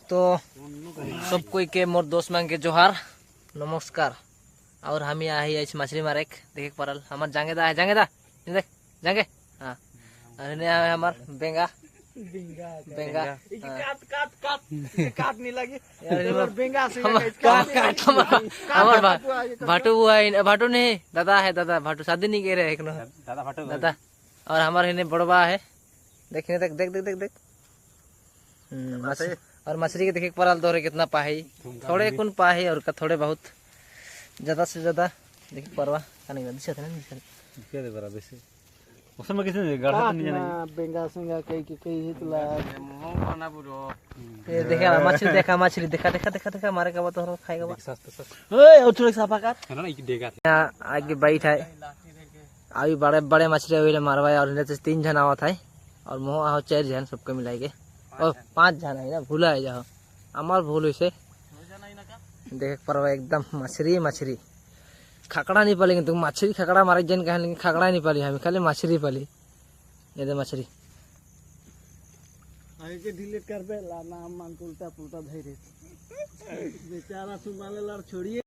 तो सब कोई के मोर दोस्त मांग के जोहार नमस्कार। और हम यहाँ ही आज मछली मारे देखे परल हमार जांगेदा है जांगेदा देख जांगे हाँ है हमार बेंगा बेंगा काट काट काट काट नहीं लगे यार बेंगा से हमार भाटू है भाटू नहीं दादा है दादा भाटू शादी नहीं कह रहे एक दादा फटो दादा। और हमारे हिने बड़वा है देखने देख देख देख देख देख और मछली के देखे परल तो कितना पाही थोड़े कुन पाही और का थोड़े बहुत ज्यादा से ज्यादा देखे परवा खाने का दिशा था ना क्या दे बराबर से उसमें किसी गढ़ा तो नहीं जाना बेंगा संगा कई हितला मुंह बना पूरो ये देखा मछली देखा देखा देखा देखा मारे का तो खाएगा बा सस्ता सस्ता ओए और थोड़ा साफा कर है ना एक देगा यहाँ आगे बैठ है अभी बड़े बड़े मछली अभी मारवा और इन्हें 3 जन आवत है और मोह आओ 4 जन सबके मिलाएंगे और 5 जन है ना भूला है जाओ हमार भूल से देख पर एकदम मछली मछली खकड़ा नहीं पालेंगे तुम मछली खकड़ा मारे जन कहें लेकिन खकड़ा नहीं पाली हमें खाली मछली पाली ये दे मछली आगे के डिलीट कर बे ला नाम मान उल्टा पुल्टा धैर्य बेचारा सुमाले लड़ छोड़िए।